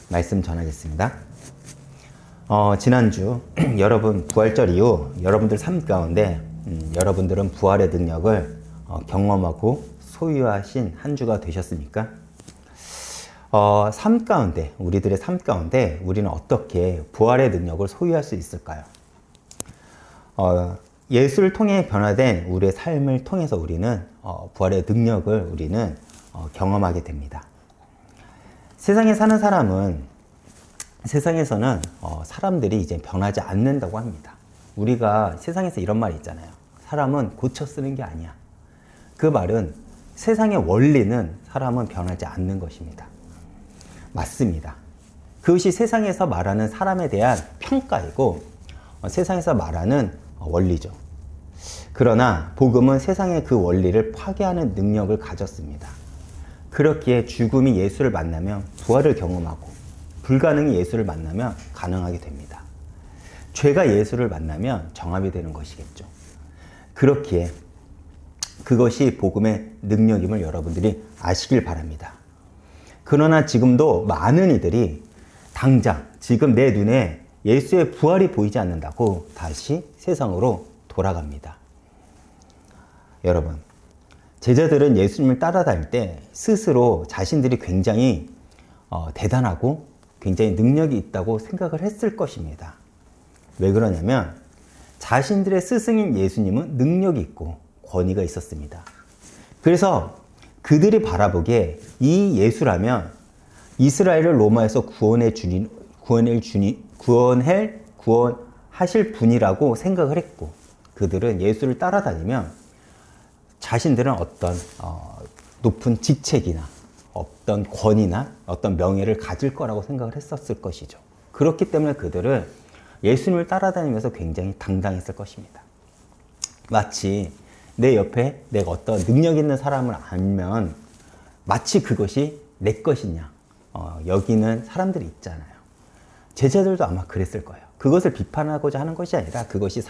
말씀 전하겠습니다. 지난주 여러분 부활절 이후 여러분들 삶 가운데 여러분들은 부활의 능력을 경험하고 소유하신 한 주가 되셨습니까? 삶 가운데, 우리들의 삶 가운데 우리는 어떻게 부활의 능력을 소유할 수 있을까요? 예수를 통해 변화된 우리의 삶을 통해서 우리는 부활의 능력을 우리는 경험하게 됩니다. 세상에 사는 사람은 세상에서는 사람들이 이제 변하지 않는다고 합니다. 우리가 세상에서 이런 말이 있잖아요. 사람은 고쳐 쓰는 게 아니야. 그 말은 세상의 원리는 사람은 변하지 않는 것입니다. 맞습니다. 그것이 세상에서 말하는 사람에 대한 평가이고 세상에서 말하는 원리죠. 그러나 복음은 세상의 그 원리를 파괴하는 능력을 가졌습니다. 그렇기에 죽음이 예수를 만나면 부활을 경험하고 불가능이 예수를 만나면 가능하게 됩니다. 죄가 예수를 만나면 정합이 되는 것이겠죠. 그렇기에 그것이 복음의 능력임을 여러분들이 아시길 바랍니다. 그러나 지금도 많은 이들이 당장 지금 내 눈에 예수의 부활이 보이지 않는다고 다시 세상으로 돌아갑니다. 여러분, 제자들은 예수님을 따라다닐 때 스스로 자신들이 굉장히 대단하고 굉장히 능력이 있다고 생각을 했을 것입니다. 왜 그러냐면 자신들의 스승인 예수님은 능력이 있고 권위가 있었습니다. 그래서 그들이 바라보기에 이 예수라면 이스라엘을 로마에서 구원하실 분이라고 생각을 했고 그들은 예수를 따라다니면 자신들은 어떤 높은 직책이나 어떤 권위나 어떤 명예를 가질 거라고 생각을 했었을 것이죠. 그렇기 때문에 그들은 예수님을 따라다니면서 굉장히 당당했을 것입니다. 마치 내 옆에 내가 어떤 능력 있는 사람을 알면 마치 그것이 내 것이냐 여기는 사람들이 있잖아요. 제자들도 아마 그랬을 거예요. 그것을 비판하고자 하는 것이 아니라 그것이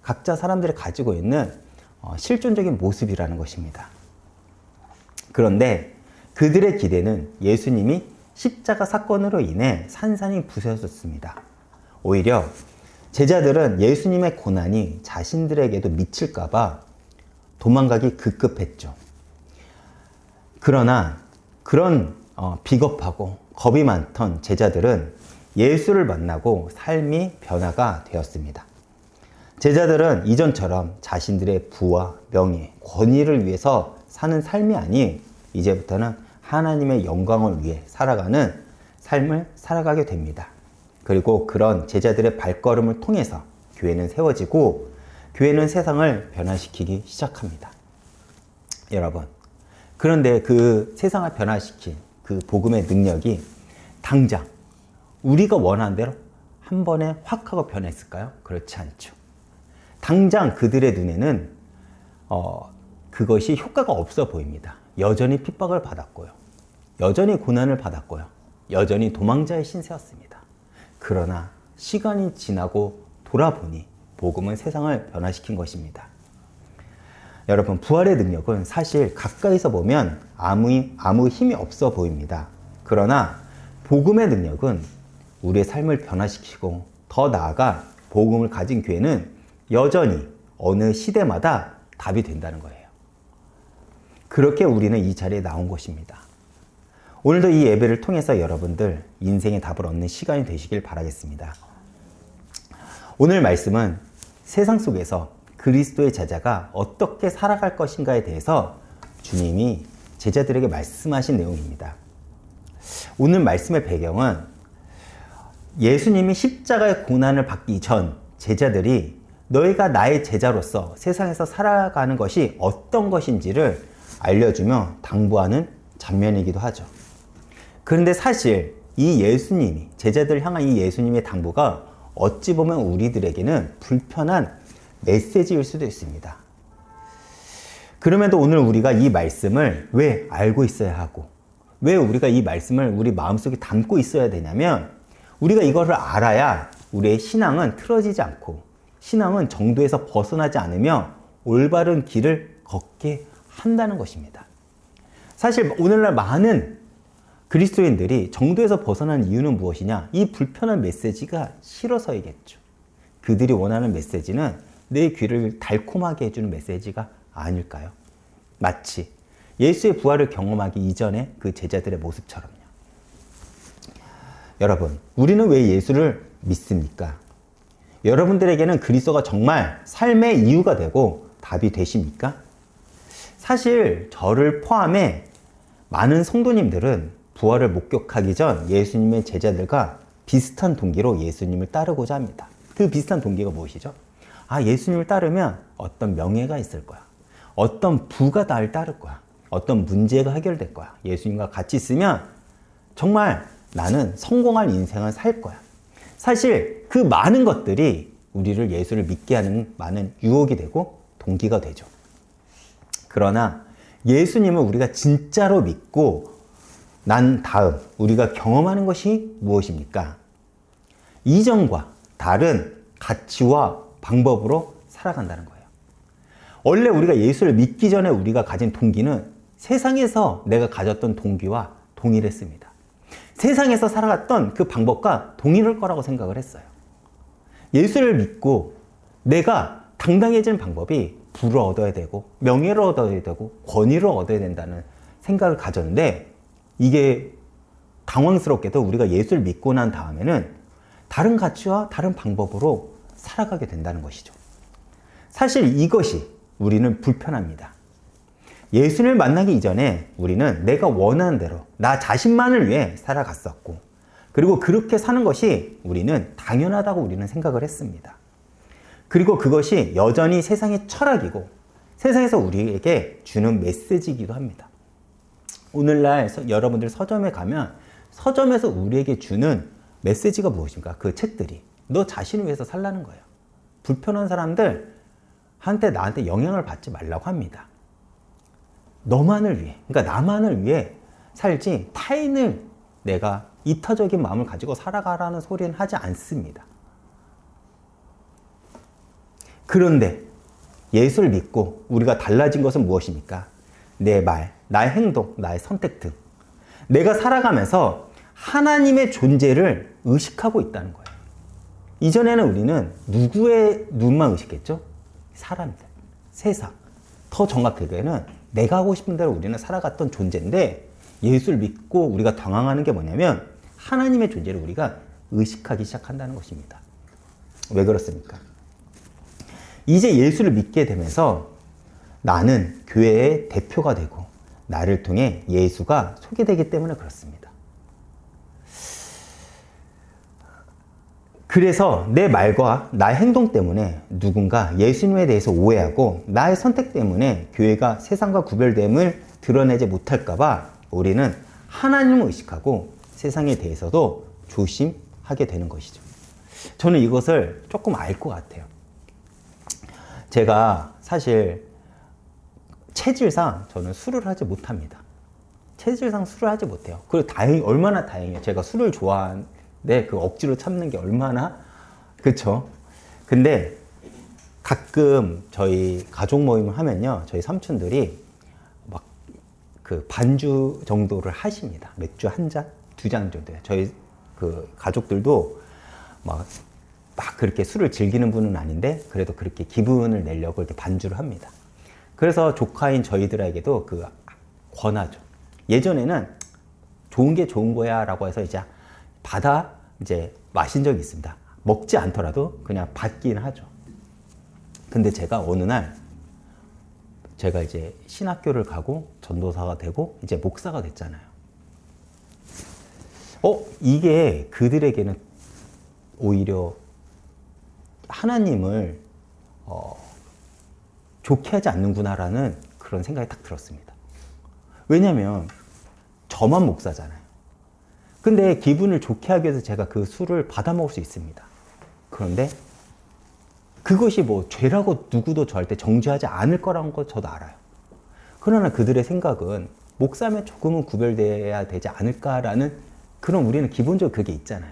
각자 사람들이 가지고 있는 실존적인 모습이라는 것입니다. 그런데 그들의 기대는 예수님이 십자가 사건으로 인해 산산이 부서졌습니다. 오히려 제자들은 예수님의 고난이 자신들에게도 미칠까봐 도망가기 급급했죠. 그러나 그런 비겁하고 겁이 많던 제자들은 예수를 만나고 삶이 변화가 되었습니다. 제자들은 이전처럼 자신들의 부와 명예, 권위를 위해서 사는 삶이 아닌 이제부터는 하나님의 영광을 위해 살아가는 삶을 살아가게 됩니다. 그리고 그런 제자들의 발걸음을 통해서 교회는 세워지고 교회는 세상을 변화시키기 시작합니다. 여러분, 그런데 그 세상을 변화시킨 그 복음의 능력이 당장 우리가 원하는 대로 한 번에 확 하고 변했을까요? 그렇지 않죠. 당장 그들의 눈에는 그것이 효과가 없어 보입니다. 여전히 핍박을 받았고요. 여전히 고난을 받았고요. 여전히 도망자의 신세였습니다. 그러나 시간이 지나고 돌아보니 복음은 세상을 변화시킨 것입니다. 여러분, 부활의 능력은 사실 가까이서 보면 아무 힘이 없어 보입니다. 그러나 복음의 능력은 우리의 삶을 변화시키고 더 나아가 복음을 가진 교회는 여전히 어느 시대마다 답이 된다는 거예요. 그렇게 우리는 이 자리에 나온 것입니다. 오늘도 이 예배를 통해서 여러분들 인생의 답을 얻는 시간이 되시길 바라겠습니다. 오늘 말씀은 세상 속에서 그리스도의 제자가 어떻게 살아갈 것인가에 대해서 주님이 제자들에게 말씀하신 내용입니다. 오늘 말씀의 배경은 예수님이 십자가의 고난을 받기 전 제자들이 너희가 나의 제자로서 세상에서 살아가는 것이 어떤 것인지를 알려주며 당부하는 장면이기도 하죠. 그런데 사실 이 예수님이, 제자들 향한 이 예수님의 당부가 어찌 보면 우리들에게는 불편한 메시지일 수도 있습니다. 그럼에도 오늘 우리가 이 말씀을 왜 알고 있어야 하고 왜 우리가 이 말씀을 우리 마음속에 담고 있어야 되냐면 우리가 이것을 알아야 우리의 신앙은 틀어지지 않고 신앙은 정도에서 벗어나지 않으며 올바른 길을 걷게 한다는 것입니다. 사실 오늘날 많은 그리스도인들이 정도에서 벗어난 이유는 무엇이냐? 이 불편한 메시지가 싫어서이겠죠. 그들이 원하는 메시지는 내 귀를 달콤하게 해주는 메시지가 아닐까요? 마치 예수의 부활을 경험하기 이전에 그 제자들의 모습처럼요. 여러분, 우리는 왜 예수를 믿습니까? 여러분들에게는 그리스도가 정말 삶의 이유가 되고 답이 되십니까? 사실 저를 포함해 많은 성도님들은 부활을 목격하기 전 예수님의 제자들과 비슷한 동기로 예수님을 따르고자 합니다. 그 비슷한 동기가 무엇이죠? 예수님을 따르면 어떤 명예가 있을 거야. 어떤 부가 나를 따를 거야. 어떤 문제가 해결될 거야. 예수님과 같이 있으면 정말 나는 성공한 인생을 살 거야. 사실 그 많은 것들이 우리를 예수를 믿게 하는 많은 유혹이 되고 동기가 되죠. 그러나 예수님을 우리가 진짜로 믿고 난 다음 우리가 경험하는 것이 무엇입니까? 이전과 다른 가치와 방법으로 살아간다는 거예요. 원래 우리가 예수를 믿기 전에 우리가 가진 동기는 세상에서 내가 가졌던 동기와 동일했습니다. 세상에서 살아갔던 그 방법과 동일할 거라고 생각을 했어요. 예수를 믿고 내가 당당해지는 방법이 부를 얻어야 되고 명예를 얻어야 되고 권위를 얻어야 된다는 생각을 가졌는데 이게 당황스럽게도 우리가 예수를 믿고 난 다음에는 다른 가치와 다른 방법으로 살아가게 된다는 것이죠. 사실 이것이 우리는 불편합니다. 예수를 만나기 이전에 우리는 내가 원하는 대로 나 자신만을 위해 살아갔었고 그리고 그렇게 사는 것이 우리는 당연하다고 우리는 생각을 했습니다. 그리고 그것이 여전히 세상의 철학이고 세상에서 우리에게 주는 메시지이기도 합니다. 오늘날 여러분들 서점에 가면 서점에서 우리에게 주는 메시지가 무엇인가? 그 책들이 너 자신을 위해서 살라는 거예요. 불편한 사람들 한테 나한테 영향을 받지 말라고 합니다. 너만을 위해, 그러니까 나만을 위해 살지 타인을 내가 이타적인 마음을 가지고 살아가라는 소리는 하지 않습니다. 그런데 예수를 믿고 우리가 달라진 것은 무엇입니까? 내 말, 나의 행동, 나의 선택 등 내가 살아가면서 하나님의 존재를 의식하고 있다는 거예요. 이전에는 우리는 누구의 눈만 의식했죠? 사람들, 세상. 더 정확하게는 내가 하고 싶은 대로 우리는 살아갔던 존재인데 예수를 믿고 우리가 당황하는 게 뭐냐면 하나님의 존재를 우리가 의식하기 시작한다는 것입니다. 왜 그렇습니까? 이제 예수를 믿게 되면서 나는 교회의 대표가 되고 나를 통해 예수가 소개되기 때문에 그렇습니다. 그래서 내 말과 나의 행동 때문에 누군가 예수님에 대해서 오해하고 나의 선택 때문에 교회가 세상과 구별됨을 드러내지 못할까 봐 우리는 하나님을 의식하고 세상에 대해서도 조심하게 되는 것이죠. 저는 이것을 조금 알 것 같아요. 제가 사실 체질상 저는 술을 하지 못합니다. 체질상 술을 하지 못해요. 그리고 얼마나 다행이에요. 제가 술을 좋아하는데 그 억지로 참는 게 얼마나, 그쵸? 근데 가끔 저희 가족 모임을 하면요. 저희 삼촌들이 막 그 반주 정도를 하십니다. 맥주 한 잔, 두 잔 정도요. 저희 그 가족들도 막 그렇게 술을 즐기는 분은 아닌데 그래도 그렇게 기분을 내려고 이렇게 반주를 합니다. 그래서 조카인 저희들에게도 그 권하죠. 예전에는 좋은 게 좋은 거야 라고 해서 이제 이제 마신 적이 있습니다. 먹지 않더라도 그냥 받긴 하죠. 근데 제가 어느 날 제가 이제 신학교를 가고 전도사가 되고 이제 목사가 됐잖아요. 이게 그들에게는 오히려 하나님을 좋게 하지 않는구나라는 그런 생각이 딱 들었습니다. 왜냐면 저만 목사잖아요. 근데 기분을 좋게 하기 위해서 제가 그 술을 받아 먹을 수 있습니다. 그런데 그것이 뭐 죄라고 누구도 저한테 정죄하지 않을 거라는 거 저도 알아요. 그러나 그들의 생각은 목사면 조금은 구별돼야 되지 않을까라는 그런 우리는 기본적으로 그게 있잖아요.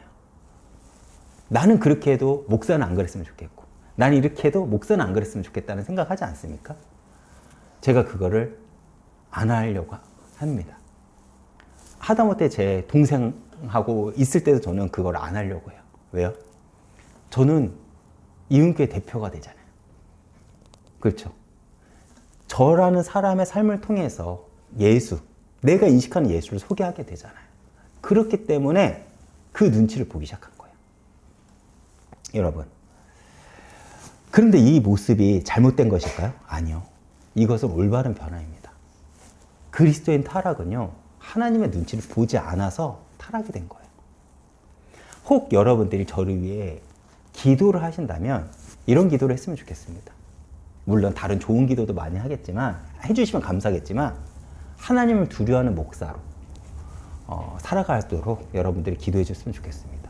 나는 그렇게 해도 목사는 안 그랬으면 좋겠고 나는 이렇게 해도 목사는 안 그랬으면 좋겠다는 생각하지 않습니까? 제가 그거를 안 하려고 합니다. 하다못해 제 동생하고 있을 때도 저는 그걸 안 하려고 해요. 왜요? 저는 이은교회 대표가 되잖아요. 그렇죠? 저라는 사람의 삶을 통해서 예수, 내가 인식하는 예수를 소개하게 되잖아요. 그렇기 때문에 그 눈치를 보기 시작한 거예요. 여러분. 그런데 이 모습이 잘못된 것일까요? 아니요. 이것은 올바른 변화입니다. 그리스도인 타락은요, 하나님의 눈치를 보지 않아서 타락이 된 거예요. 혹 여러분들이 저를 위해 기도를 하신다면 이런 기도를 했으면 좋겠습니다. 물론 다른 좋은 기도도 많이 하겠지만, 해주시면 감사하겠지만, 하나님을 두려워하는 목사로 살아가도록 여러분들이 기도해 줬으면 좋겠습니다.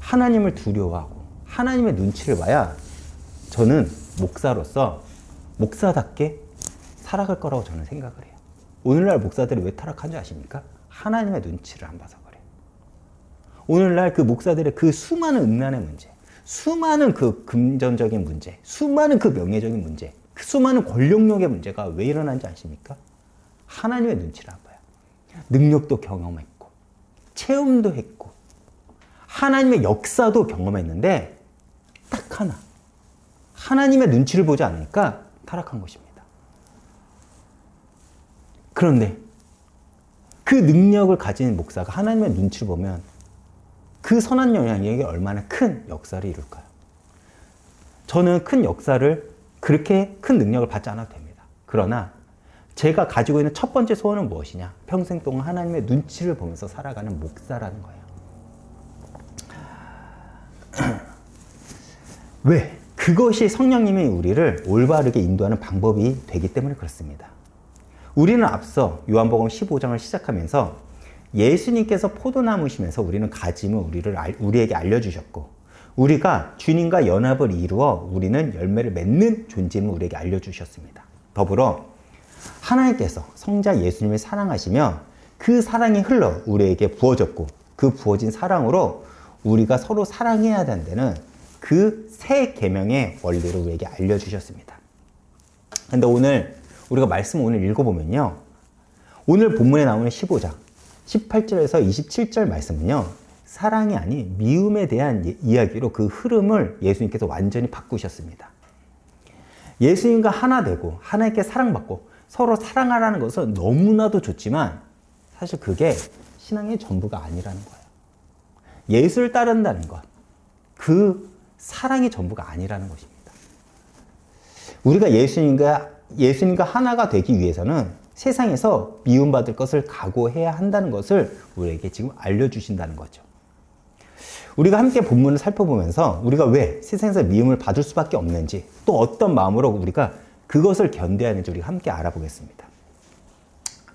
하나님을 두려워하고 하나님의 눈치를 봐야 저는 목사로서 목사답게 살아갈 거라고 저는 생각을 해요. 오늘날 목사들이 왜 타락한 줄 아십니까? 하나님의 눈치를 안 봐서 그래요. 오늘날 그 목사들의 그 수많은 음란의 문제, 수많은 그 금전적인 문제, 수많은 그 명예적인 문제, 그 수많은 권력력의 문제가 왜 일어난지 아십니까? 하나님의 눈치를 안 봐요. 능력도 경험했고, 체험도 했고, 하나님의 역사도 경험했는데 딱 하나, 하나님의 눈치를 보지 않으니까 타락한 것입니다. 그런데 그 능력을 가진 목사가 하나님의 눈치를 보면 그 선한 영향력이 얼마나 큰 역사를 이룰까요? 저는 큰 역사를, 그렇게 큰 능력을 받지 않아도 됩니다. 그러나 제가 가지고 있는 첫 번째 소원은 무엇이냐? 평생 동안 하나님의 눈치를 보면서 살아가는 목사라는 거예요. 왜? 그것이 성령님이 우리를 올바르게 인도하는 방법이 되기 때문에 그렇습니다. 우리는 앞서 요한복음 15장을 시작하면서 예수님께서 포도나무시면서 우리는 가짐을 우리에게 알려주셨고, 우리가 주님과 연합을 이루어 우리는 열매를 맺는 존재임을 우리에게 알려주셨습니다. 더불어 하나님께서 성자 예수님을 사랑하시며 그 사랑이 흘러 우리에게 부어졌고, 그 부어진 사랑으로 우리가 서로 사랑해야 된다는 그 새 계명의 원리를 우리에게 알려주셨습니다. 근데 오늘 우리가 말씀을 오늘 읽어보면요, 오늘 본문에 나오는 15장 18절에서 27절 말씀은요, 사랑이 아닌 미움에 대한 이야기로 그 흐름을 예수님께서 완전히 바꾸셨습니다. 예수님과 하나 되고 하나님께 사랑받고 서로 사랑하라는 것은 너무나도 좋지만 사실 그게 신앙의 전부가 아니라는 거예요. 예수를 따른다는 것, 그 사랑이 전부가 아니라는 것입니다. 우리가 예수님과 하나가 되기 위해서는 세상에서 미움받을 것을 각오해야 한다는 것을 우리에게 지금 알려주신다는 거죠. 우리가 함께 본문을 살펴보면서 우리가 왜 세상에서 미움을 받을 수밖에 없는지, 또 어떤 마음으로 우리가 그것을 견뎌야 하는지 우리가 함께 알아보겠습니다.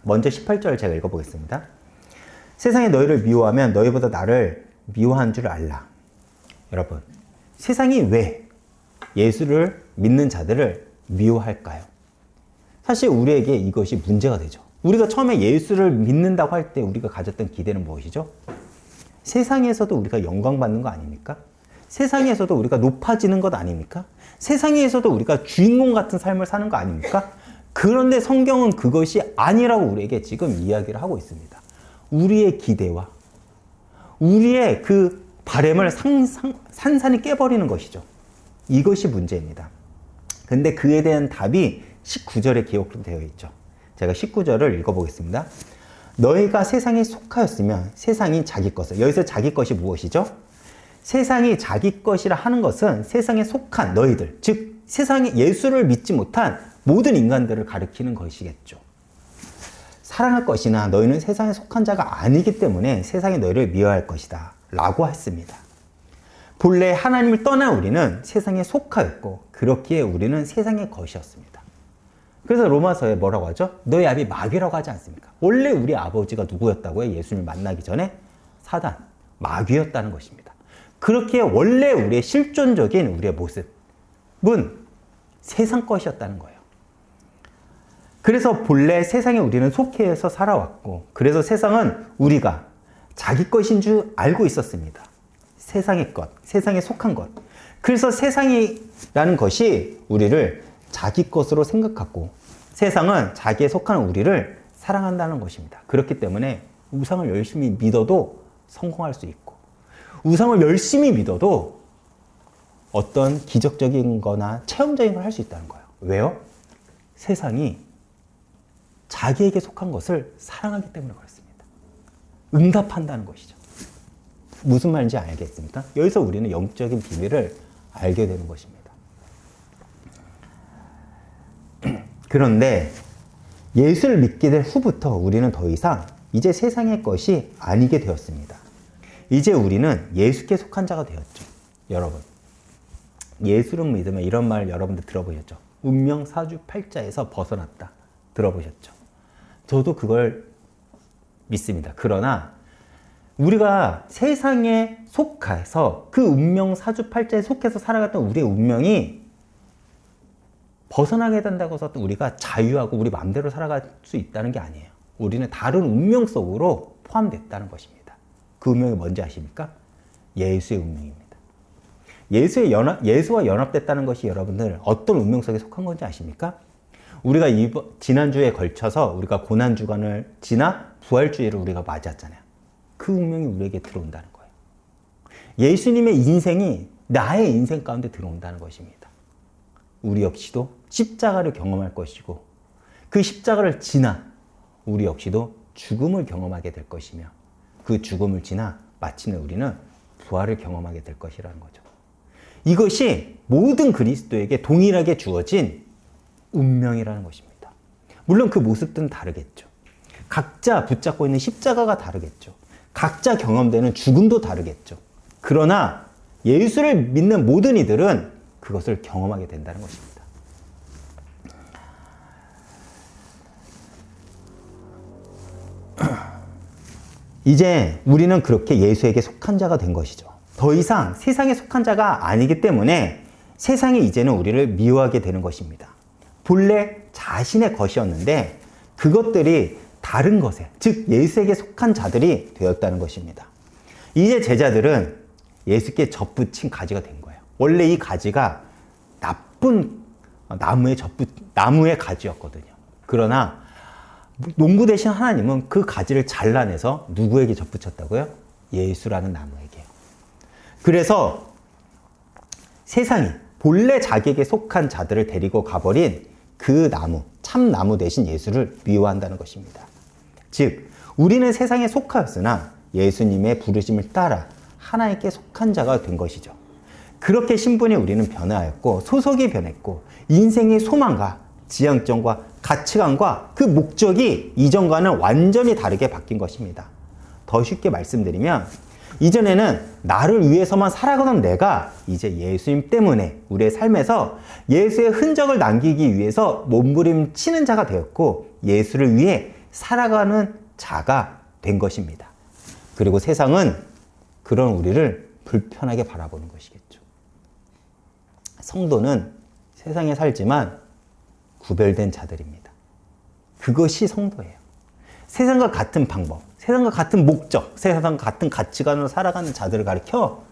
먼저 18절 제가 읽어보겠습니다. 세상이 너희를 미워하면 너희보다 나를 미워하는 줄 알라. 여러분, 세상이 왜 예수를 믿는 자들을 미워할까요? 사실 우리에게 이것이 문제가 되죠. 우리가 처음에 예수를 믿는다고 할 때 우리가 가졌던 기대는 무엇이죠? 세상에서도 우리가 영광받는 거 아닙니까? 세상에서도 우리가 높아지는 것 아닙니까? 세상에서도 우리가 주인공 같은 삶을 사는 거 아닙니까? 그런데 성경은 그것이 아니라고 우리에게 지금 이야기를 하고 있습니다. 우리의 기대와 우리의 그 바램을 산산이 깨버리는 것이죠. 이것이 문제입니다. 근데 그에 대한 답이 19절에 기록되어 있죠. 제가 19절을 읽어보겠습니다. 너희가 세상에 속하였으면 세상이 자기 것을, 여기서 자기 것이 무엇이죠? 세상이 자기 것이라 하는 것은 세상에 속한 너희들, 즉 세상에 예수를 믿지 못한 모든 인간들을 가리키는 것이겠죠. 사랑할 것이나 너희는 세상에 속한 자가 아니기 때문에 세상이 너희를 미워할 것이다 라고 했습니다. 본래 하나님을 떠난 우리는 세상에 속하였고 그렇기에 우리는 세상의 것이었습니다. 그래서 로마서에 뭐라고 하죠? 너희 아비 마귀라고 하지 않습니까? 원래 우리 아버지가 누구였다고요? 예수님을 만나기 전에 사단, 마귀였다는 것입니다. 그렇기에 원래 우리의 실존적인 우리의 모습은 세상 것이었다는 거예요. 그래서 본래 세상에 우리는 속해서 살아왔고, 그래서 세상은 우리가 자기 것인 줄 알고 있었습니다. 세상의 것, 세상에 속한 것. 그래서 세상이라는 것이 우리를 자기 것으로 생각하고 세상은 자기에 속한 우리를 사랑한다는 것입니다. 그렇기 때문에 우상을 열심히 믿어도 성공할 수 있고, 우상을 열심히 믿어도 어떤 기적적인 거나 체험적인 걸 할 수 있다는 거예요. 왜요? 세상이 자기에게 속한 것을 사랑하기 때문에 그렇습니다. 응답한다는 것이죠. 무슨 말인지 알겠습니까? 여기서 우리는 영적인 비밀을 알게 되는 것입니다. 그런데 예수를 믿게 된 후부터 우리는 더 이상 이제 세상의 것이 아니게 되었습니다. 이제 우리는 예수께 속한 자가 되었죠. 여러분, 예수를 믿으면 이런 말 여러분들 들어보셨죠? 운명 사주팔자에서 벗어났다. 들어보셨죠? 저도 그걸 믿습니다. 그러나 우리가 세상에 속해서 그 운명 사주팔자에 속해서 살아갔던 우리의 운명이 벗어나게 된다고 해서 우리가 자유하고 우리 마음대로 살아갈 수 있다는 게 아니에요. 우리는 다른 운명 속으로 포함됐다는 것입니다. 그 운명이 뭔지 아십니까? 예수의 운명입니다. 예수와 연합됐다는 것이 여러분들 어떤 운명 속에 속한 건지 아십니까? 우리가 지난주에 걸쳐서 우리가 고난주간을 지나 부활주의를 우리가 맞았잖아요. 그 운명이 우리에게 들어온다는 거예요. 예수님의 인생이 나의 인생 가운데 들어온다는 것입니다. 우리 역시도 십자가를 경험할 것이고 그 십자가를 지나 우리 역시도 죽음을 경험하게 될 것이며 그 죽음을 지나 마침내 우리는 부활을 경험하게 될 것이라는 거죠. 이것이 모든 그리스도에게 동일하게 주어진 운명이라는 것입니다. 물론 그 모습들은 다르겠죠. 각자 붙잡고 있는 십자가가 다르겠죠. 각자 경험되는 죽음도 다르겠죠. 그러나 예수를 믿는 모든 이들은 그것을 경험하게 된다는 것입니다. 이제 우리는 그렇게 예수에게 속한 자가 된 것이죠. 더 이상 세상에 속한 자가 아니기 때문에 세상이 이제는 우리를 미워하게 되는 것입니다. 본래 자신의 것이었는데 그것들이 다른 것에, 즉 예수에게 속한 자들이 되었다는 것입니다. 이제 제자들은 예수께 접붙인 가지가 된 거예요. 원래 이 가지가 나쁜 나무의 가지였거든요. 그러나 농부 되신 하나님은 그 가지를 잘라내서 누구에게 접붙였다고요? 예수라는 나무에게요. 그래서 세상이 본래 자기에게 속한 자들을 데리고 가버린 그 나무, 참나무 대신 예수를 미워한다는 것입니다. 즉, 우리는 세상에 속하였으나 예수님의 부르심을 따라 하나님께 속한 자가 된 것이죠. 그렇게 신분이 우리는 변화하였고 소속이 변했고 인생의 소망과 지향점과 가치관과 그 목적이 이전과는 완전히 다르게 바뀐 것입니다. 더 쉽게 말씀드리면 이전에는 나를 위해서만 살아가던 내가 이제 예수님 때문에 우리의 삶에서 예수의 흔적을 남기기 위해서 몸부림치는 자가 되었고 예수를 위해 살아가는 자가 된 것입니다. 그리고 세상은 그런 우리를 불편하게 바라보는 것이겠죠. 성도는 세상에 살지만 구별된 자들입니다. 그것이 성도예요. 세상과 같은 방법, 세상과 같은 목적, 세상과 같은 가치관으로 살아가는 자들을 가리켜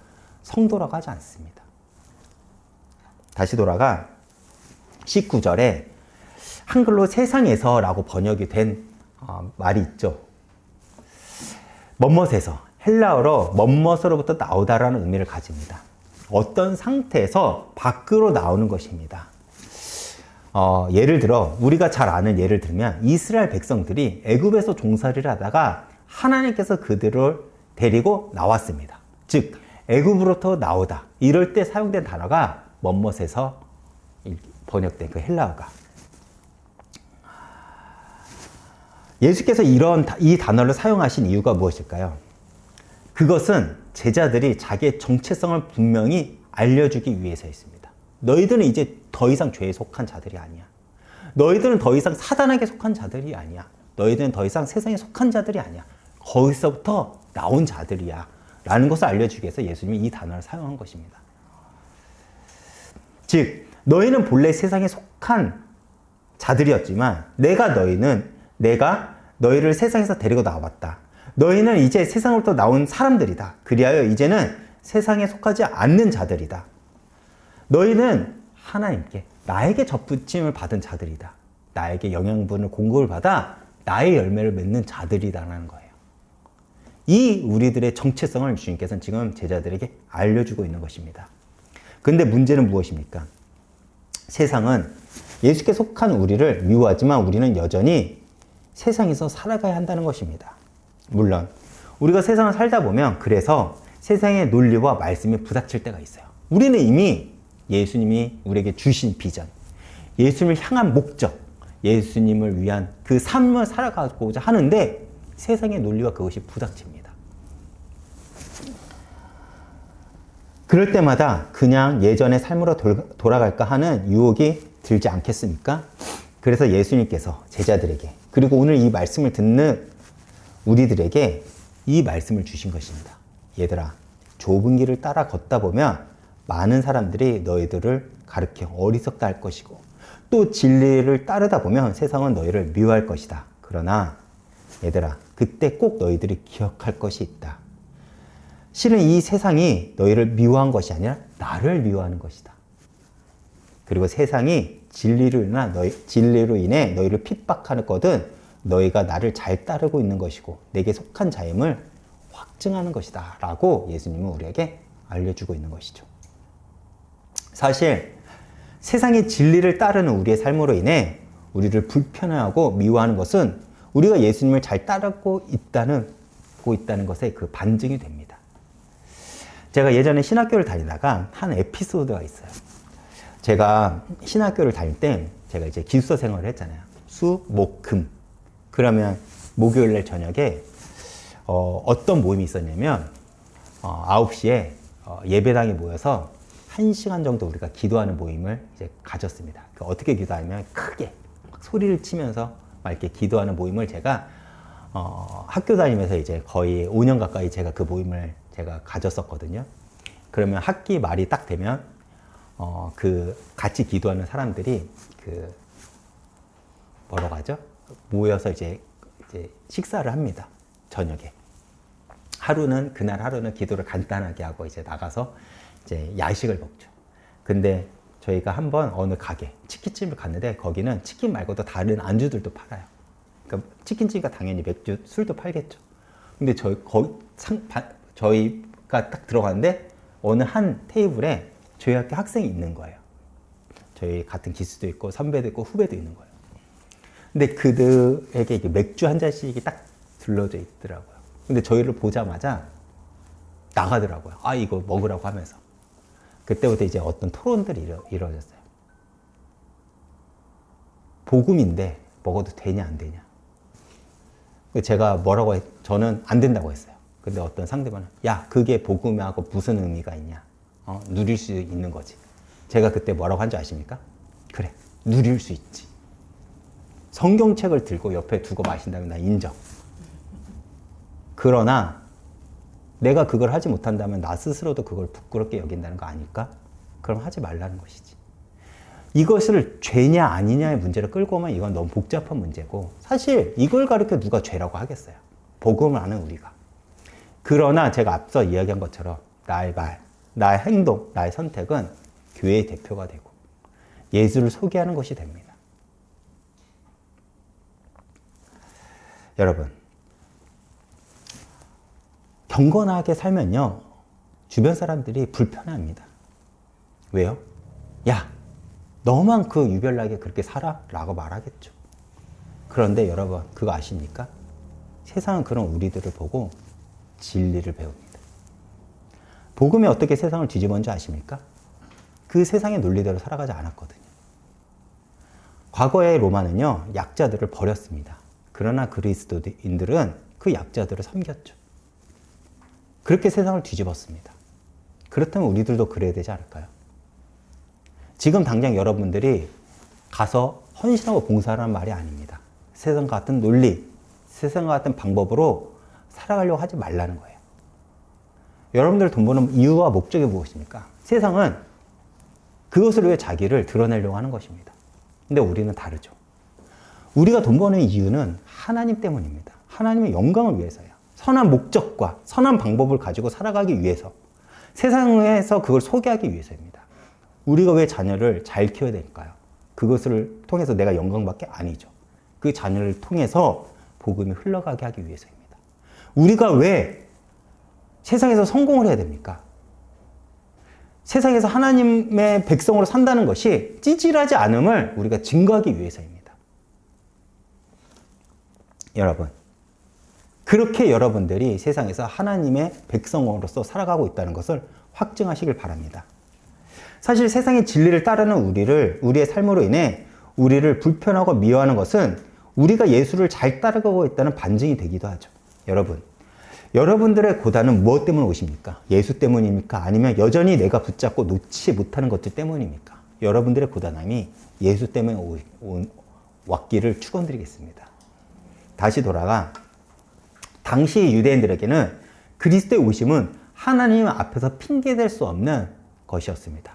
성도라고 하지 않습니다. 다시 돌아가 19절에 한글로 세상에서라고 번역이 된 말이 있죠. 멋멋에서, 헬라어로 멋멋으로부터 나오다라는 의미를 가집니다. 어떤 상태에서 밖으로 나오는 것입니다. 예를 들어 우리가 잘 아는 예를 들면 이스라엘 백성들이 애굽에서 종살이를 하다가 하나님께서 그들을 데리고 나왔습니다. 즉 애굽으로부터 나오다, 이럴 때 사용된 단어가 멋멋에서 번역된 그 헬라어가, 예수께서 이 단어를 사용하신 이유가 무엇일까요? 그것은 제자들이 자기의 정체성을 분명히 알려주기 위해서였습니다. 너희들은 이제 더 이상 죄에 속한 자들이 아니야. 너희들은 더 이상 사단에게 속한 자들이 아니야. 너희들은 더 이상 세상에 속한 자들이 아니야. 거기서부터 나온 자들이야. 라는 것을 알려주기 위해서 예수님이 이 단어를 사용한 것입니다. 즉, 너희는 본래 세상에 속한 자들이었지만 내가 너희를 세상에서 데리고 나왔다. 너희는 이제 세상으로부터 나온 사람들이다. 그리하여 이제는 세상에 속하지 않는 자들이다. 너희는 하나님께, 나에게 접붙임을 받은 자들이다. 나에게 영양분을 공급을 받아 나의 열매를 맺는 자들이다라는 거예요. 이 우리들의 정체성을 주님께서는 지금 제자들에게 알려주고 있는 것입니다. 근데 문제는 무엇입니까? 세상은 예수께 속한 우리를 미워하지만 우리는 여전히 세상에서 살아가야 한다는 것입니다. 물론 우리가 세상을 살다 보면 그래서 세상의 논리와 말씀이 부닥칠 때가 있어요. 우리는 이미 예수님이 우리에게 주신 비전, 예수님을 향한 목적, 예수님을 위한 그 삶을 살아가고자 하는데 세상의 논리와 그것이 부닥칩니다. 그럴 때마다 그냥 예전의 삶으로 돌아갈까 하는 유혹이 들지 않겠습니까? 그래서 예수님께서 제자들에게, 그리고 오늘 이 말씀을 듣는 우리들에게 이 말씀을 주신 것입니다. 얘들아, 좁은 길을 따라 걷다 보면 많은 사람들이 너희들을 가르쳐 어리석다 할 것이고, 또 진리를 따르다 보면 세상은 너희를 미워할 것이다. 그러나 얘들아, 그때 꼭 너희들이 기억할 것이 있다. 실은 이 세상이 너희를 미워한 것이 아니라 나를 미워하는 것이다. 그리고 세상이 진리로 인해 너희를 핍박하거든 너희가 나를 잘 따르고 있는 것이고 내게 속한 자임을 확증하는 것이다 라고 예수님은 우리에게 알려주고 있는 것이죠. 사실 세상의 진리를 따르는 우리의 삶으로 인해 우리를 불편해하고 미워하는 것은 우리가 예수님을 잘 따르고 있다는 것의 그 반증이 됩니다. 제가 예전에 신학교를 다니다가 한 에피소드가 있어요. 제가 신학교를 다닐 때 제가 이제 기숙사 생활을 했잖아요. 수, 목, 금. 그러면 목요일 날 저녁에 어떤 모임이 있었냐면 9시에 예배당에 모여서 1시간 정도 우리가 기도하는 모임을 이제 가졌습니다. 어떻게 기도하냐면 크게 소리를 치면서 막 이렇게 기도하는 모임을 제가 학교 다니면서 이제 거의 5년 가까이 제가 그 모임을 제가 가졌었거든요. 그러면 학기 말이 딱 되면 그 같이 기도하는 사람들이 그 뭐라고 하죠? 모여서 이제 식사를 합니다. 저녁에. 그날 하루는 기도를 간단하게 하고 이제 나가서 이제 야식을 먹죠. 근데 저희가 한번 어느 가게, 치킨집을 갔는데 거기는 치킨 말고도 다른 안주들도 팔아요. 그러니까 치킨집이니까 당연히 맥주, 술도 팔겠죠. 근데 저희가 딱 들어갔는데 어느 한 테이블에 저희 학교 학생이 있는 거예요. 저희 같은 기수도 있고 선배도 있고 후배도 있는 거예요. 근데 그들에게 맥주 한 잔씩이 딱 둘러져 있더라고요. 근데 저희를 보자마자 나가더라고요. 아, 이거 먹으라고 하면서. 그때부터 이제 어떤 토론들이 이루어졌어요. 복음인데 먹어도 되냐 안 되냐. 제가 저는 안 된다고 했어요. 근데 어떤 상대방은 야, 그게 복음하고 무슨 의미가 있냐. 누릴 수 있는 거지. 제가 그때 뭐라고 한 줄 아십니까? 그래, 누릴 수 있지. 성경책을 들고 옆에 두고 마신다면 나 인정. 그러나 내가 그걸 하지 못한다면 나 스스로도 그걸 부끄럽게 여긴다는 거 아닐까? 그럼 하지 말라는 것이지. 이것을 죄냐 아니냐의 문제를 끌고 오면 이건 너무 복잡한 문제고, 사실 이걸 가르쳐 누가 죄라고 하겠어요. 복음을 아는 우리가. 그러나 제가 앞서 이야기한 것처럼 나의 말, 나의 행동, 나의 선택은 교회의 대표가 되고 예수를 소개하는 것이 됩니다. 여러분, 경건하게 살면요, 주변 사람들이 불편해합니다. 왜요? 야, 너만 그 유별나게 그렇게 살아? 라고 말하겠죠. 그런데 여러분, 그거 아십니까? 세상은 그런 우리들을 보고 진리를 배웁니다. 복음이 어떻게 세상을 뒤집었는지 아십니까? 그 세상의 논리대로 살아가지 않았거든요. 과거의 로마는요, 약자들을 버렸습니다. 그러나 그리스도인들은 그 약자들을 섬겼죠. 그렇게 세상을 뒤집었습니다. 그렇다면 우리들도 그래야 되지 않을까요? 지금 당장 여러분들이 가서 헌신하고 봉사하라는 말이 아닙니다. 세상과 같은 논리, 세상과 같은 방법으로 살아가려고 하지 말라는 거예요. 여러분들 돈 버는 이유와 목적이 무엇입니까? 세상은 그것을 위해 자기를 드러내려고 하는 것입니다. 근데 우리는 다르죠. 우리가 돈 버는 이유는 하나님 때문입니다. 하나님의 영광을 위해서예요. 선한 목적과 선한 방법을 가지고 살아가기 위해서, 세상에서 그걸 소개하기 위해서입니다. 우리가 왜 자녀를 잘 키워야 될까요? 그것을 통해서 내가 영광받게? 아니죠. 그 자녀를 통해서 복음이 흘러가게 하기 위해서입니다. 우리가 왜 세상에서 성공을 해야 됩니까? 세상에서 하나님의 백성으로 산다는 것이 찌질하지 않음을 우리가 증거하기 위해서입니다. 여러분, 그렇게 여러분들이 세상에서 하나님의 백성으로서 살아가고 있다는 것을 확증하시길 바랍니다. 사실 세상의 진리를 따르는 우리의 삶으로 인해 우리를 불편하고 미워하는 것은 우리가 예수를 잘 따라가고 있다는 반증이 되기도 하죠. 여러분들의 고단은 무엇 때문에 오십니까? 예수 때문입니까? 아니면 여전히 내가 붙잡고 놓지 못하는 것들 때문입니까? 여러분들의 고단함이 예수 때문에 왔기를 축원드리겠습니다. 다시 돌아가 당시 유대인들에게는 그리스도의 오심은 하나님 앞에서 핑계댈 수 없는 것이었습니다.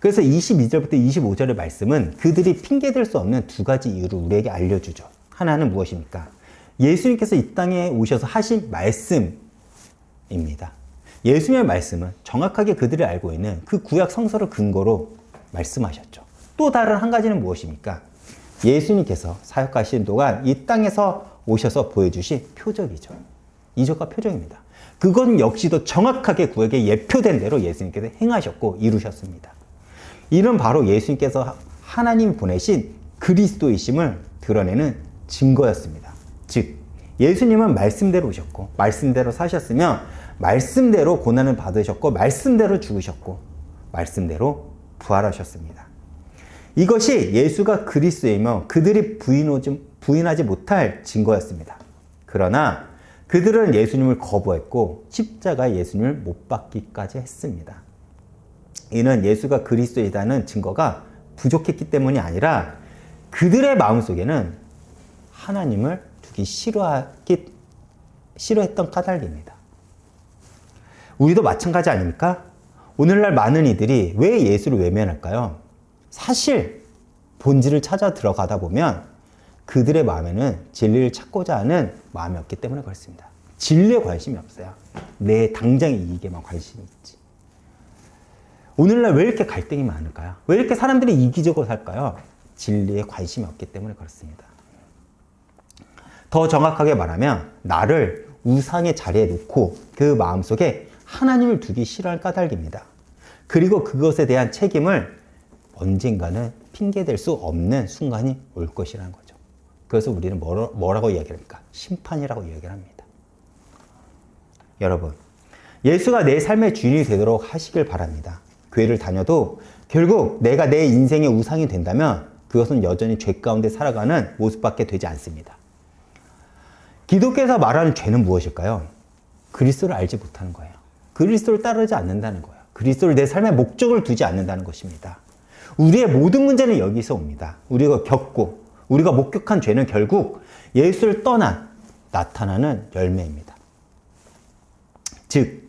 그래서 22절부터 25절의 말씀은 그들이 핑계댈 수 없는 두 가지 이유를 우리에게 알려주죠. 하나는 무엇입니까? 예수님께서 이 땅에 오셔서 하신 말씀입니다. 예수님의 말씀은 정확하게 그들이 알고 있는 그 구약 성서를 근거로 말씀하셨죠. 또 다른 한 가지는 무엇입니까? 예수님께서 사역하신 동안 이 땅에서 오셔서 보여주신 표적이죠. 이적과 표적입니다. 그건 역시도 정확하게 구약에 예표된 대로 예수님께서 행하셨고 이루셨습니다. 이는 바로 예수님께서 하나님 보내신 그리스도이심을 드러내는 증거였습니다. 즉, 예수님은 말씀대로 오셨고 말씀대로 사셨으며 말씀대로 고난을 받으셨고 말씀대로 죽으셨고 말씀대로 부활하셨습니다. 이것이 예수가 그리스도이며 그들이 부인하지 못할 증거였습니다. 그러나 그들은 예수님을 거부했고 십자가에 예수님을 못 박기까지 했습니다. 이는 예수가 그리스도이다는 증거가 부족했기 때문이 아니라 그들의 마음속에는 하나님을 두기 싫어했던 까닭입니다. 우리도 마찬가지 아닙니까? 오늘날 많은 이들이 왜 예수를 외면할까요? 사실 본질을 찾아 들어가다 보면 그들의 마음에는 진리를 찾고자 하는 마음이 없기 때문에 그렇습니다. 진리에 관심이 없어요. 내 당장의 이익에만 관심이 있지. 오늘날 왜 이렇게 갈등이 많을까요? 왜 이렇게 사람들이 이기적으로 살까요? 진리에 관심이 없기 때문에 그렇습니다. 더 정확하게 말하면 나를 우상의 자리에 놓고 그 마음속에 하나님을 두기 싫어할 까닭입니다. 그리고 그것에 대한 책임을 언젠가는 핑계댈 수 없는 순간이 올 것이라는 거죠. 그래서 우리는 뭐라고 이야기합니까? 심판이라고 이야기를 합니다. 여러분, 예수가 내 삶의 주인이 되도록 하시길 바랍니다. 교회를 다녀도 결국 내가 내 인생의 우상이 된다면 그것은 여전히 죄 가운데 살아가는 모습밖에 되지 않습니다. 기독교에서 말하는 죄는 무엇일까요? 그리스도를 알지 못하는 거예요. 그리스도를 따르지 않는다는 거예요. 그리스도를 내 삶의 목적을 두지 않는다는 것입니다. 우리의 모든 문제는 여기서 옵니다. 우리가 겪고 우리가 목격한 죄는 결국 예수를 떠난 나타나는 열매입니다. 즉,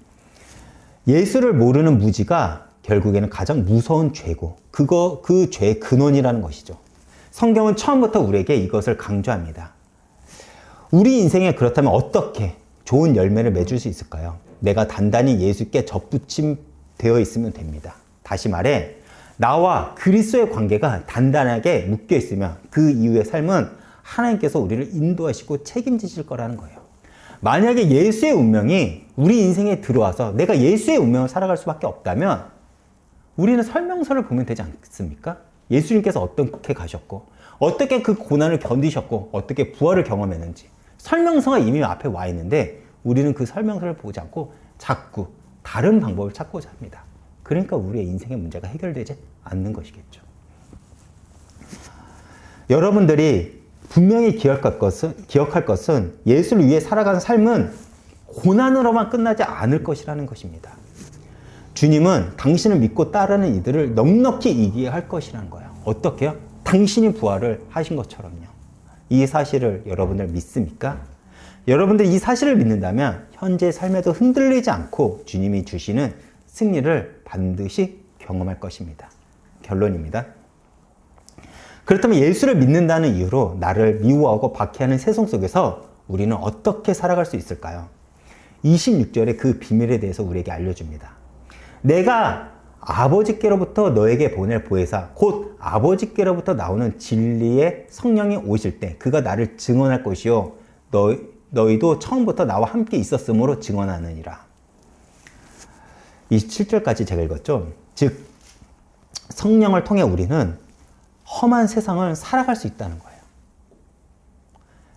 예수를 모르는 무지가 결국에는 가장 무서운 죄고 그 죄의 근원이라는 것이죠. 성경은 처음부터 우리에게 이것을 강조합니다. 우리 인생에 그렇다면 어떻게 좋은 열매를 맺을 수 있을까요? 내가 단단히 예수께 접붙임되어 있으면 됩니다. 다시 말해 나와 그리스도의 관계가 단단하게 묶여 있으면 그 이후의 삶은 하나님께서 우리를 인도하시고 책임지실 거라는 거예요. 만약에 예수의 운명이 우리 인생에 들어와서 내가 예수의 운명을 살아갈 수밖에 없다면 우리는 설명서를 보면 되지 않습니까? 예수님께서 어떻게 가셨고 어떻게 그 고난을 견디셨고 어떻게 부활을 경험했는지 설명서가 이미 앞에 와 있는데 우리는 그 설명서를 보지 않고 자꾸 다른 방법을 찾고자 합니다. 그러니까 우리의 인생의 문제가 해결되지 않는 것이겠죠. 여러분들이 분명히 기억할 것은 예수를 위해 살아가는 삶은 고난으로만 끝나지 않을 것이라는 것입니다. 주님은 당신을 믿고 따르는 이들을 넉넉히 이기게 할 것이라는 거예요. 어떻게요? 당신이 부활을 하신 것처럼요. 이 사실을 여러분들 믿습니까? 여러분들 이 사실을 믿는다면 현재 삶에도 흔들리지 않고 주님이 주시는 승리를 반드시 경험할 것입니다. 결론입니다. 그렇다면 예수를 믿는다는 이유로 나를 미워하고 박해하는 세상 속에서 우리는 어떻게 살아갈 수 있을까요? 26절에 그 비밀에 대해서 우리에게 알려줍니다. 내가 아버지께로부터 너에게 보낼 보혜사 곧 아버지께로부터 나오는 진리의 성령이 오실 때 그가 나를 증언할 것이요 너희도 처음부터 나와 함께 있었으므로 증언하느니라. 27절까지 제가 읽었죠. 즉 성령을 통해 우리는 험한 세상을 살아갈 수 있다는 거예요.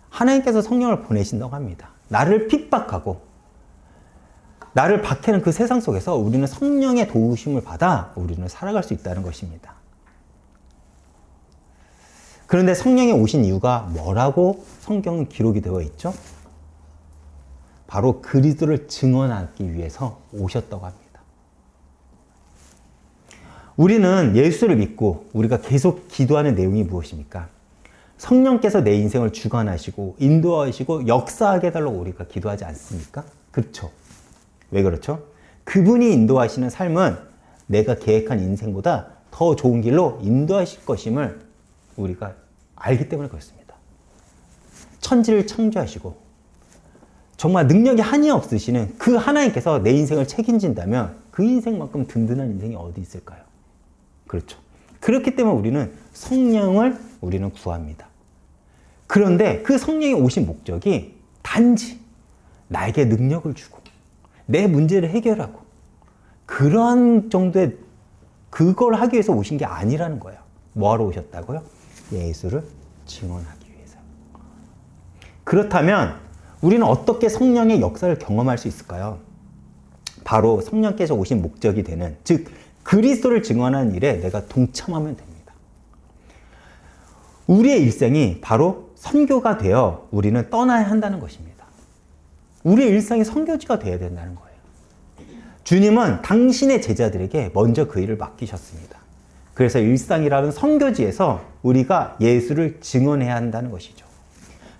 하나님께서 성령을 보내신다고 합니다. 나를 핍박하고 나를 박해는 그 세상 속에서 우리는 성령의 도우심을 받아 우리는 살아갈 수 있다는 것입니다. 그런데 성령이 오신 이유가 뭐라고 성경은 기록이 되어 있죠? 바로 그리스도를 증언하기 위해서 오셨다고 합니다. 우리는 예수를 믿고 우리가 계속 기도하는 내용이 무엇입니까? 성령께서 내 인생을 주관하시고 인도하시고 역사하게 해달라고 우리가 기도하지 않습니까? 그렇죠. 왜 그렇죠? 그분이 인도하시는 삶은 내가 계획한 인생보다 더 좋은 길로 인도하실 것임을 우리가 알기 때문에 그렇습니다. 천지를 창조하시고 정말 능력이 한이 없으시는 그 하나님께서 내 인생을 책임진다면 그 인생만큼 든든한 인생이 어디 있을까요? 그렇죠. 그렇기 때문에 우리는 성령을 우리는 구합니다. 그런데 그 성령이 오신 목적이 단지 나에게 능력을 주고 내 문제를 해결하고 그런 정도의 그걸 하기 위해서 오신 게 아니라는 거예요. 뭐하러 오셨다고요? 예수를 증언하기 위해서. 그렇다면 우리는 어떻게 성령의 역사를 경험할 수 있을까요? 바로 성령께서 오신 목적이 되는, 즉 그리스도를 증언하는 일에 내가 동참하면 됩니다. 우리의 일생이 바로 선교가 되어 우리는 떠나야 한다는 것입니다. 우리의 일상이 선교지가 되어야 된다는 거예요. 주님은 당신의 제자들에게 먼저 그 일을 맡기셨습니다. 그래서 일상이라는 선교지에서 우리가 예수를 증언해야 한다는 것이죠.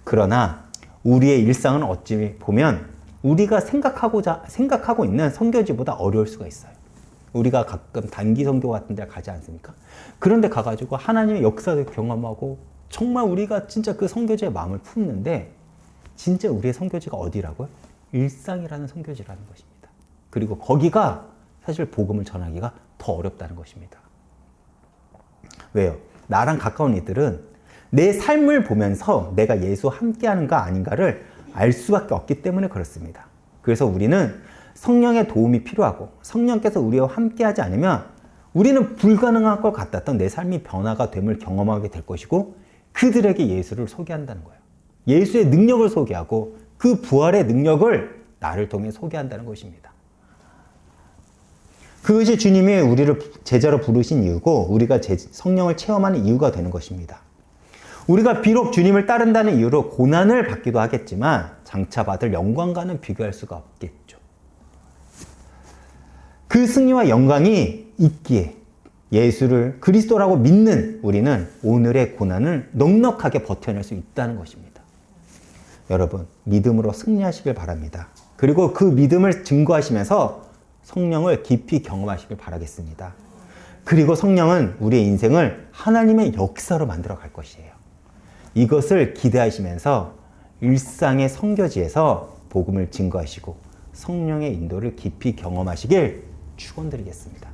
그러나 우리의 일상은 어찌 보면 우리가 생각하고 있는 선교지보다 어려울 수가 있어요. 우리가 가끔 단기 선교 같은 데 가지 않습니까? 그런데 가가지고 하나님의 역사를 경험하고 정말 우리가 진짜 그 선교지의 마음을 품는데 진짜 우리의 선교지가 어디라고요? 일상이라는 선교지라는 것입니다. 그리고 거기가 사실 복음을 전하기가 더 어렵다는 것입니다. 왜요? 나랑 가까운 이들은 내 삶을 보면서 내가 예수와 함께하는가 아닌가를 알 수밖에 없기 때문에 그렇습니다. 그래서 우리는 성령의 도움이 필요하고 성령께서 우리와 함께하지 않으면 우리는 불가능할 것 같았던 내 삶이 변화가 됨을 경험하게 될 것이고 그들에게 예수를 소개한다는 거예요. 예수의 능력을 소개하고 그 부활의 능력을 나를 통해 소개한다는 것입니다. 그것이 주님이 우리를 제자로 부르신 이유고 우리가 성령을 체험하는 이유가 되는 것입니다. 우리가 비록 주님을 따른다는 이유로 고난을 받기도 하겠지만 장차 받을 영광과는 비교할 수가 없겠죠. 그 승리와 영광이 있기에 예수를 그리스도라고 믿는 우리는 오늘의 고난을 넉넉하게 버텨낼 수 있다는 것입니다. 여러분, 믿음으로 승리하시길 바랍니다. 그리고 그 믿음을 증거하시면서 성령을 깊이 경험하시길 바라겠습니다. 그리고 성령은 우리의 인생을 하나님의 역사로 만들어 갈 것이에요. 이것을 기대하시면서 일상의 선교지에서 복음을 증거하시고 성령의 인도를 깊이 경험하시길 축원드리겠습니다.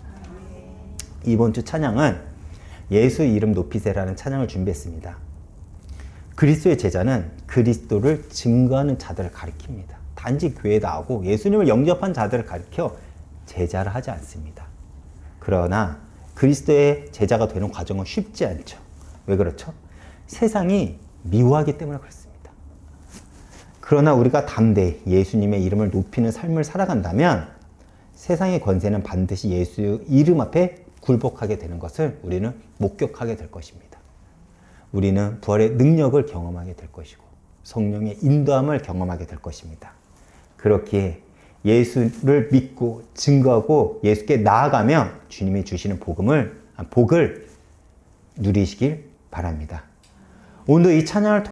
이번 주 찬양은 예수 이름 높이세라는 찬양을 준비했습니다. 그리스도의 제자는 그리스도를 증거하는 자들을 가리킵니다. 단지 교회에 나오고 예수님을 영접한 자들을 가리켜 제자를 하지 않습니다. 그러나 그리스도의 제자가 되는 과정은 쉽지 않죠. 왜 그렇죠? 세상이 미워하기 때문에 그렇습니다. 그러나 우리가 담대히 예수님의 이름을 높이는 삶을 살아간다면 세상의 권세는 반드시 예수 이름 앞에 굴복하게 되는 것을 우리는 목격하게 될 것입니다. 우리는 부활의 능력을 경험하게 될 것이고 성령의 인도함을 경험하게 될 것입니다. 그렇기에 예수를 믿고 증거하고 예수께 나아가며 주님이 주시는 복을 누리시길 바랍니다. 오늘 이 찬양을